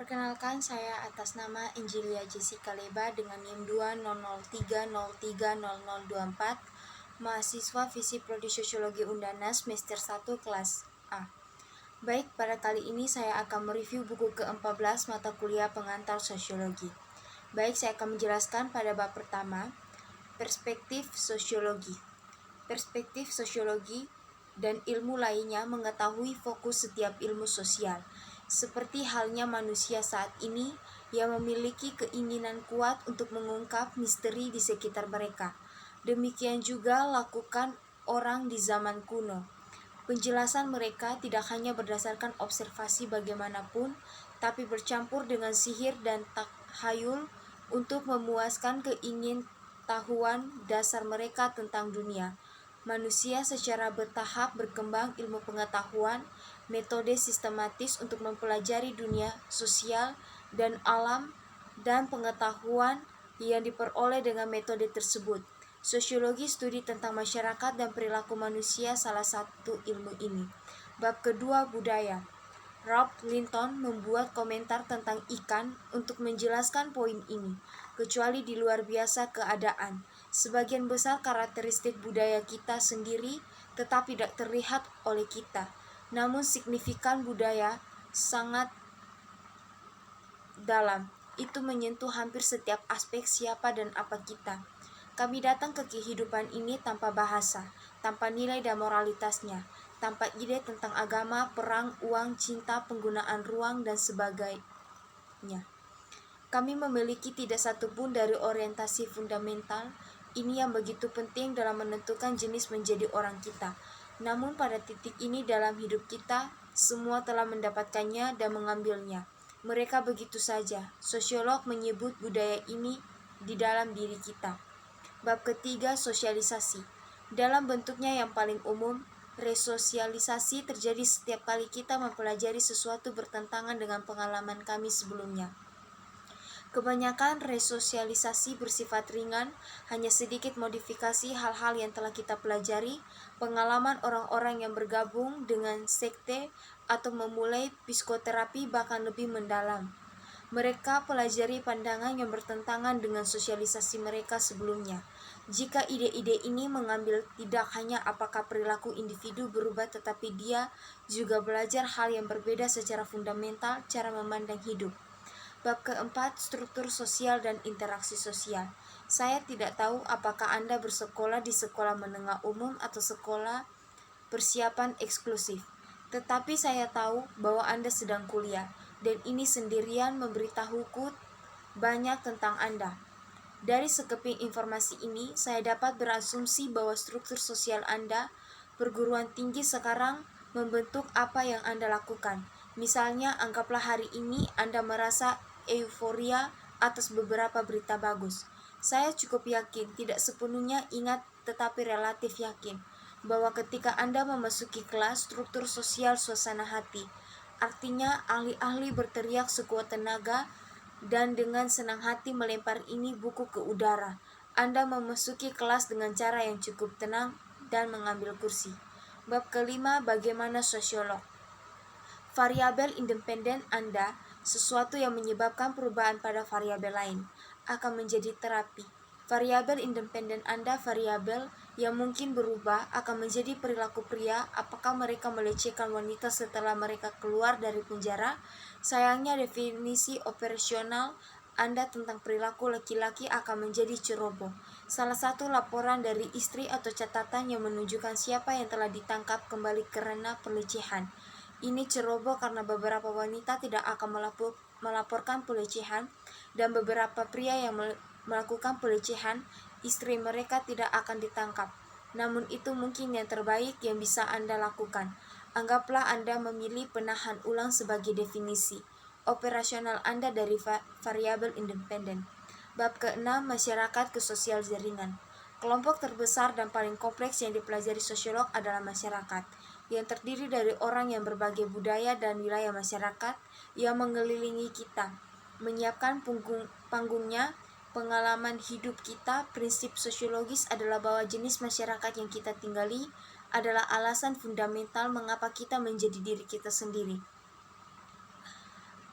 Perkenalkan, saya atas nama Angelia Jessica Leba dengan NIM 20030300024, mahasiswa Visi Prodi Sosiologi Undana semester 1 kelas A. Baik, pada kali ini saya akan mereview buku ke-14 mata kuliah pengantar sosiologi. Baik, saya akan menjelaskan pada bab pertama, perspektif sosiologi. Perspektif sosiologi dan ilmu lainnya mengetahui fokus setiap ilmu sosial. Seperti halnya manusia saat ini yang memiliki keinginan kuat untuk mengungkap misteri di sekitar mereka. Demikian juga lakukan orang di zaman kuno. Penjelasan mereka tidak hanya berdasarkan observasi bagaimanapun, tapi bercampur dengan sihir dan takhayul untuk memuaskan keingintahuan dasar mereka tentang dunia. Manusia secara bertahap berkembang ilmu pengetahuan, metode sistematis untuk mempelajari dunia sosial dan alam, dan pengetahuan yang diperoleh dengan metode tersebut. Sosiologi studi tentang masyarakat dan perilaku manusia salah satu ilmu ini. Bab kedua, budaya. Ralph Linton membuat komentar tentang ikan untuk menjelaskan poin ini. Kecuali di luar biasa keadaan, sebagian besar karakteristik budaya kita sendiri tetap tidak terlihat oleh kita. Namun signifikan budaya sangat dalam. Itu menyentuh hampir setiap aspek siapa dan apa kita. Kami datang ke kehidupan ini tanpa bahasa, tanpa nilai dan moralitasnya, tanpa ide tentang agama, perang, uang, cinta, penggunaan ruang, dan sebagainya. Kami memiliki tidak satupun dari orientasi fundamental ini yang begitu penting dalam menentukan jenis menjadi orang kita. Namun pada titik ini dalam hidup kita, semua telah mendapatkannya dan mengambilnya. Mereka begitu saja. Sosiolog menyebut budaya ini di dalam diri kita. Bab ketiga, sosialisasi. Dalam bentuknya yang paling umum, resosialisasi terjadi setiap kali kita mempelajari sesuatu bertentangan dengan pengalaman kami sebelumnya. Kebanyakan resosialisasi bersifat ringan, hanya sedikit modifikasi hal-hal yang telah kita pelajari, pengalaman orang-orang yang bergabung dengan sekte atau memulai psikoterapi bahkan lebih mendalam. Mereka pelajari pandangan yang bertentangan dengan sosialisasi mereka sebelumnya. Jika ide-ide ini mengambil tidak hanya apakah perilaku individu berubah, tetapi dia juga belajar hal yang berbeda secara fundamental, cara memandang hidup. Bab keempat, struktur sosial dan interaksi sosial. Saya tidak tahu apakah Anda bersekolah di sekolah menengah umum atau sekolah persiapan eksklusif. Tetapi saya tahu bahwa Anda sedang kuliah, dan ini sendirian memberitahuku banyak tentang Anda. Dari sekeping informasi ini, saya dapat berasumsi bahwa struktur sosial Anda, perguruan tinggi sekarang, membentuk apa yang Anda lakukan. Misalnya, anggaplah hari ini Anda merasa euforia atas beberapa berita bagus. Saya cukup yakin, tidak sepenuhnya ingat tetapi relatif yakin, bahwa ketika Anda memasuki kelas, struktur sosial suasana hati, artinya ahli-ahli berteriak sekuat tenaga dan dengan senang hati melempar ini buku ke udara. Anda memasuki kelas dengan cara yang cukup tenang dan mengambil kursi. Bab kelima, bagaimana sosiolog. Variabel independen Anda, sesuatu yang menyebabkan perubahan pada variabel lain, akan menjadi terapi. Variabel independen Anda, variabel yang mungkin berubah, akan menjadi perilaku pria. Apakah mereka melecehkan wanita setelah mereka keluar dari penjara? Sayangnya definisi operasional Anda tentang perilaku laki-laki akan menjadi ceroboh. Salah satu laporan dari istri atau catatan yang menunjukkan siapa yang telah ditangkap kembali karena pelecehan. Ini ceroboh karena beberapa wanita tidak akan melaporkan pelecehan, dan beberapa pria yang melakukan pelecehan, istri mereka tidak akan ditangkap. Namun itu mungkin yang terbaik yang bisa Anda lakukan. Anggaplah Anda memilih penahan ulang sebagai definisi operasional Anda dari variabel independen. Bab ke-6, masyarakat ke sosial jaringan. Kelompok terbesar dan paling kompleks yang dipelajari sosiolog adalah masyarakat, yang terdiri dari orang yang berbagai budaya dan wilayah masyarakat yang mengelilingi kita, menyiapkan panggungnya, pengalaman hidup kita. Prinsip sosiologis adalah bahwa jenis masyarakat yang kita tinggali adalah alasan fundamental mengapa kita menjadi diri kita sendiri.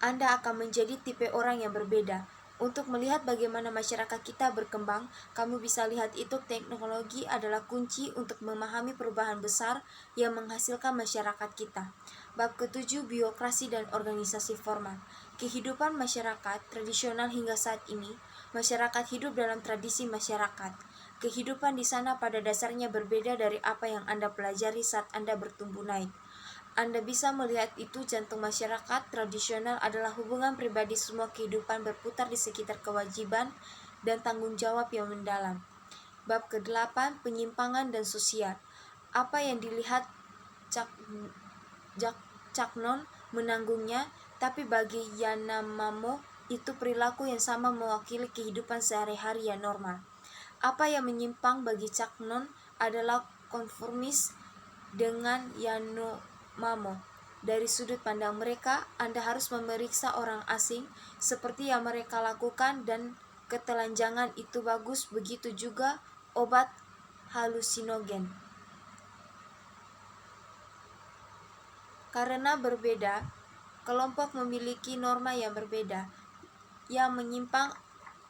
Anda akan menjadi tipe orang yang berbeda. Untuk melihat bagaimana masyarakat kita berkembang, kamu bisa lihat itu teknologi adalah kunci untuk memahami perubahan besar yang menghasilkan masyarakat kita. Bab ke-7, biokrasi dan organisasi formal. Kehidupan masyarakat tradisional hingga saat ini, masyarakat hidup dalam tradisi masyarakat. Kehidupan di sana pada dasarnya berbeda dari apa yang Anda pelajari saat Anda bertumbuh naik. Anda bisa melihat itu jantung masyarakat tradisional adalah hubungan pribadi, semua kehidupan berputar di sekitar kewajiban dan tanggung jawab yang mendalam. Bab ke-8, penyimpangan dan sosial. Apa yang dilihat Caknon menanggungnya, tapi bagi Yanomamo itu perilaku yang sama mewakili kehidupan sehari-hari yang normal. Apa yang menyimpang bagi Caknon adalah konformis dengan Yanomamo. Dari sudut pandang mereka, Anda harus memeriksa orang asing seperti yang mereka lakukan, dan ketelanjangan itu bagus, begitu juga obat halusinogen. Karena berbeda, kelompok memiliki norma yang berbeda. Yang menyimpang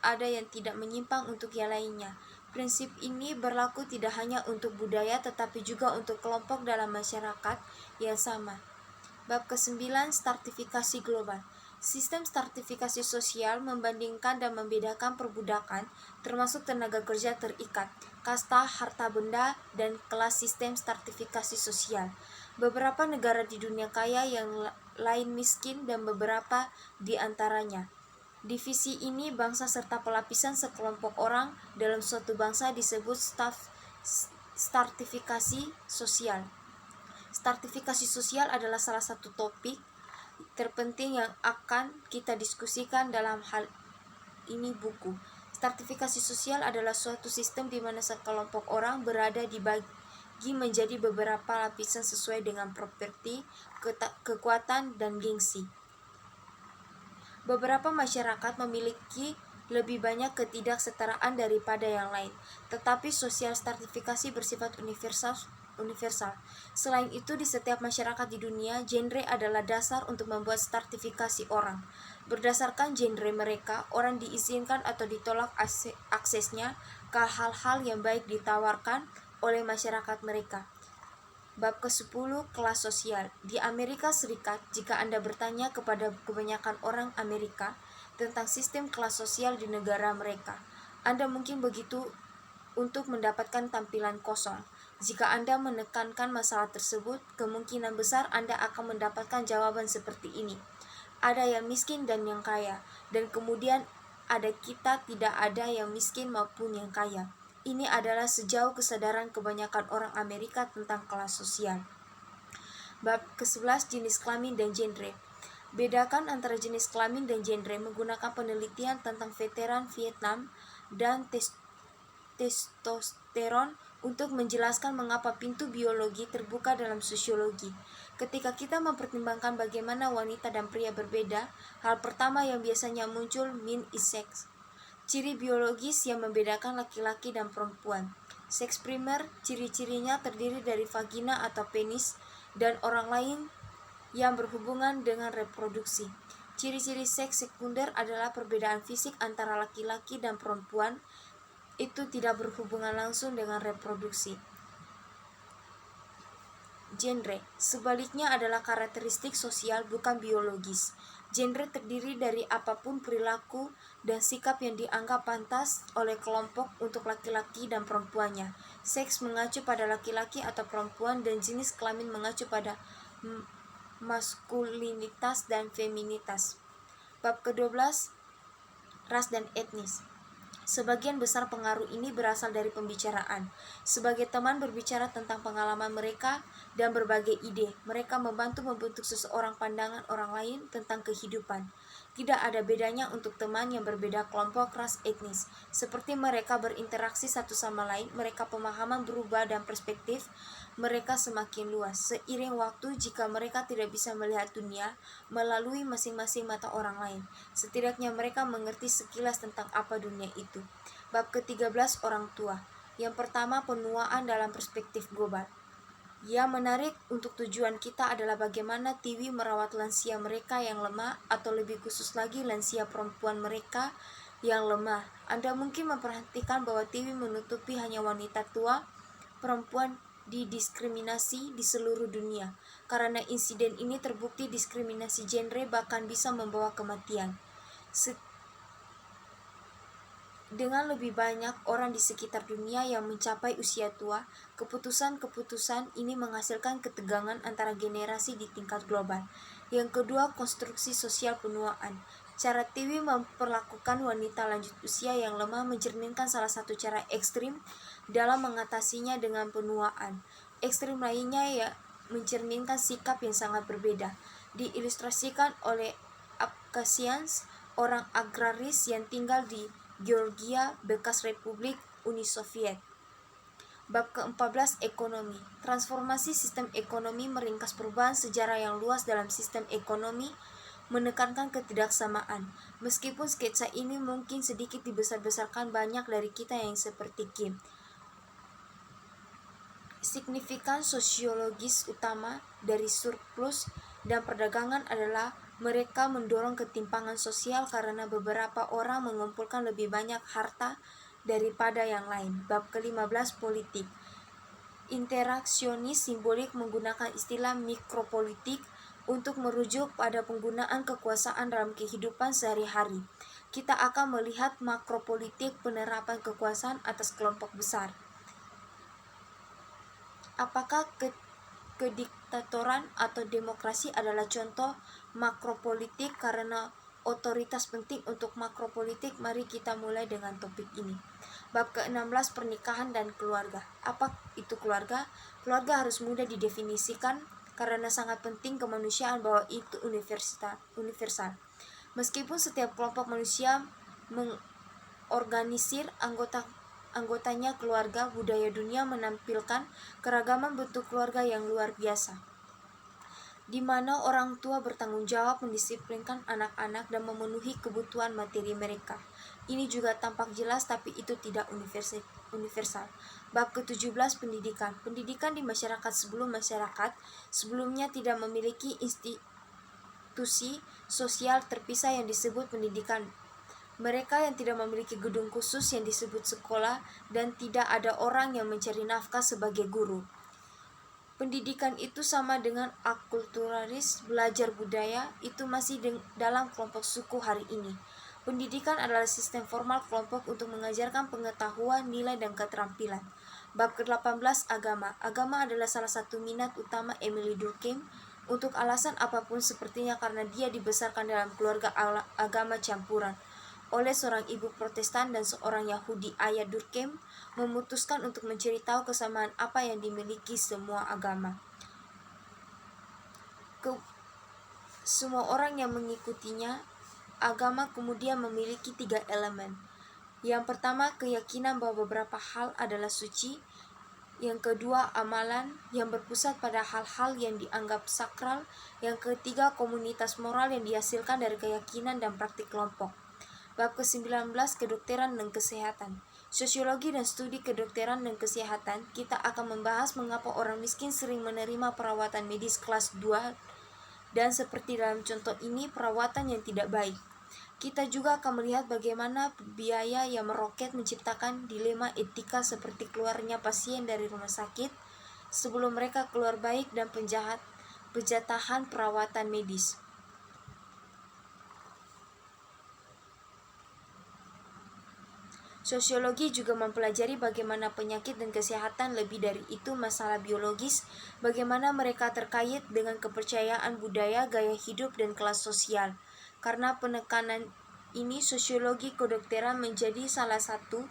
ada yang tidak menyimpang untuk yang lainnya. Prinsip ini berlaku tidak hanya untuk budaya tetapi juga untuk kelompok dalam masyarakat yang sama. Bab ke-9, stratifikasi global. Sistem stratifikasi sosial membandingkan dan membedakan perbudakan, termasuk tenaga kerja terikat, kasta, harta benda, dan kelas. Sistem stratifikasi sosial. Beberapa negara di dunia kaya, yang lain miskin, dan beberapa di antaranya. Divisi ini bangsa serta pelapisan sekelompok orang dalam suatu bangsa disebut stratifikasi sosial. Stratifikasi sosial adalah salah satu topik terpenting yang akan kita diskusikan dalam hal ini buku. Stratifikasi sosial adalah suatu sistem di mana sekelompok orang berada dibagi menjadi beberapa lapisan sesuai dengan properti, kekuatan, dan gengsi. Beberapa masyarakat memiliki lebih banyak ketidaksetaraan daripada yang lain, tetapi sosial stratifikasi bersifat universal. Selain itu, di setiap masyarakat di dunia, genre adalah dasar untuk membuat stratifikasi orang. Berdasarkan genre mereka, orang diizinkan atau ditolak aksesnya ke hal-hal yang baik ditawarkan oleh masyarakat mereka. Bab ke-10, kelas sosial. Di Amerika Serikat, jika Anda bertanya kepada kebanyakan orang Amerika tentang sistem kelas sosial di negara mereka, Anda mungkin begitu untuk mendapatkan tampilan kosong. Jika Anda menekankan masalah tersebut, kemungkinan besar Anda akan mendapatkan jawaban seperti ini. Ada yang miskin dan yang kaya, dan kemudian ada kita, tidak ada yang miskin maupun yang kaya. Ini adalah sejauh kesadaran kebanyakan orang Amerika tentang kelas sosial. Bab ke-11, jenis kelamin dan genre. Bedakan antara jenis kelamin dan genre menggunakan penelitian tentang veteran Vietnam dan testosteron untuk menjelaskan mengapa pintu biologi terbuka dalam sosiologi. Ketika kita mempertimbangkan bagaimana wanita dan pria berbeda, hal pertama yang biasanya muncul is sex. Ciri biologis yang membedakan laki-laki dan perempuan. Seks primer, ciri-cirinya terdiri dari vagina atau penis dan orang lain yang berhubungan dengan reproduksi. Ciri-ciri seks sekunder adalah perbedaan fisik antara laki-laki dan perempuan. Itu tidak berhubungan langsung dengan reproduksi. Genre, sebaliknya, adalah karakteristik sosial, bukan biologis. Genre terdiri dari apapun perilaku dan sikap yang dianggap pantas oleh kelompok untuk laki-laki dan perempuannya. Seks mengacu pada laki-laki atau perempuan, dan jenis kelamin mengacu pada maskulinitas dan feminitas. Bab ke-12, ras dan etnis. Sebagian besar pengaruh ini berasal dari pembicaraan. Sebagai teman berbicara tentang pengalaman mereka dan berbagai ide, mereka membantu membentuk seseorang pandangan orang lain tentang kehidupan. Tidak ada bedanya untuk teman yang berbeda kelompok, ras, etnis. Seperti mereka berinteraksi satu sama lain, mereka pemahaman berubah dan perspektif mereka semakin luas. Seiring waktu, jika mereka tidak bisa melihat dunia melalui masing-masing mata orang lain, setidaknya mereka mengerti sekilas tentang apa dunia itu. Bab ke-13, orang tua. Yang pertama, penuaan dalam perspektif global. Yang menarik untuk tujuan kita adalah bagaimana Tiwi merawat lansia mereka yang lemah, atau lebih khusus lagi lansia perempuan mereka yang lemah. Anda mungkin memperhatikan bahwa Tiwi menutupi hanya wanita tua, perempuan didiskriminasi di seluruh dunia. Karena insiden ini terbukti diskriminasi genre bahkan bisa membawa kematian. Dengan lebih banyak orang di sekitar dunia yang mencapai usia tua, keputusan-keputusan ini menghasilkan ketegangan antara generasi di tingkat global. Yang kedua, konstruksi sosial penuaan. Cara Tiwi memperlakukan wanita lanjut usia yang lemah mencerminkan salah satu cara ekstrim dalam mengatasinya dengan penuaan. Ekstrim lainnya ya mencerminkan sikap yang sangat berbeda, diilustrasikan oleh Abkhazians, orang agraris yang tinggal di Georgia, bekas Republik Uni Soviet. Bab ke-14, ekonomi. Transformasi sistem ekonomi meringkas perubahan sejarah yang luas dalam sistem ekonomi, menekankan ketidaksamaan. Meskipun sketsa ini mungkin sedikit dibesar-besarkan banyak dari kita yang seperti Kim. Signifikan sosiologis utama dari surplus dan perdagangan adalah mereka mendorong ketimpangan sosial karena beberapa orang mengumpulkan lebih banyak harta daripada yang lain. Bab ke-15, politik. Interaksionis simbolik menggunakan istilah mikropolitik untuk merujuk pada penggunaan kekuasaan dalam kehidupan sehari-hari. Kita akan melihat makropolitik, penerapan kekuasaan atas kelompok besar. Apakah kediktatoran atau demokrasi adalah contoh makropolitik? Karena otoritas penting untuk makropolitik, mari kita mulai dengan topik ini. Bab ke-16, pernikahan dan keluarga. Apa itu keluarga? Keluarga harus mudah didefinisikan karena sangat penting kemanusiaan bahwa itu universal. Meskipun setiap kelompok manusia mengorganisir anggotanya keluarga, budaya dunia menampilkan keragaman bentuk keluarga yang luar biasa, di mana orang tua bertanggung jawab mendisiplinkan anak-anak dan memenuhi kebutuhan materi mereka. Ini juga tampak jelas, tapi itu tidak universal. Bab ke-17, pendidikan. Pendidikan di masyarakat sebelumnya tidak memiliki institusi sosial terpisah yang disebut pendidikan. Mereka yang tidak memiliki gedung khusus yang disebut sekolah, dan tidak ada orang yang mencari nafkah sebagai guru. Pendidikan itu sama dengan akulturalis, belajar budaya, itu masih dalam kelompok suku hari ini. Pendidikan adalah sistem formal kelompok untuk mengajarkan pengetahuan, nilai, dan keterampilan. Bab ke-18, agama. Agama adalah salah satu minat utama Emily Durkheim, untuk alasan apapun sepertinya karena dia dibesarkan dalam keluarga agama campuran. Oleh seorang ibu Protestan dan seorang Yahudi, ayah Durkheim memutuskan untuk mencari tahu kesamaan apa yang dimiliki semua agama. Semua orang yang mengikutinya, agama kemudian memiliki 3 elemen. Yang pertama, keyakinan bahwa beberapa hal adalah suci. Yang kedua, amalan yang berpusat pada hal-hal yang dianggap sakral. Yang ketiga, komunitas moral yang dihasilkan dari keyakinan dan praktik kelompok. Bab ke-19, kedokteran dan kesehatan. Sosiologi dan studi kedokteran dan kesehatan, kita akan membahas mengapa orang miskin sering menerima perawatan medis kelas 2 dan seperti dalam contoh ini, perawatan yang tidak baik. Kita juga akan melihat bagaimana biaya yang meroket menciptakan dilema etika seperti keluarnya pasien dari rumah sakit sebelum mereka keluar baik dan penjatahan perawatan medis. Sosiologi juga mempelajari bagaimana penyakit dan kesehatan, lebih dari itu masalah biologis, bagaimana mereka terkait dengan kepercayaan budaya, gaya hidup, dan kelas sosial. Karena penekanan ini, sosiologi kedokteran menjadi salah satu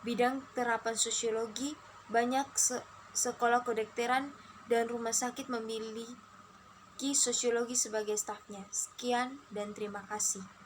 bidang terapan sosiologi. Banyak sekolah kedokteran dan rumah sakit memiliki sosiologi sebagai stafnya. Sekian dan terima kasih.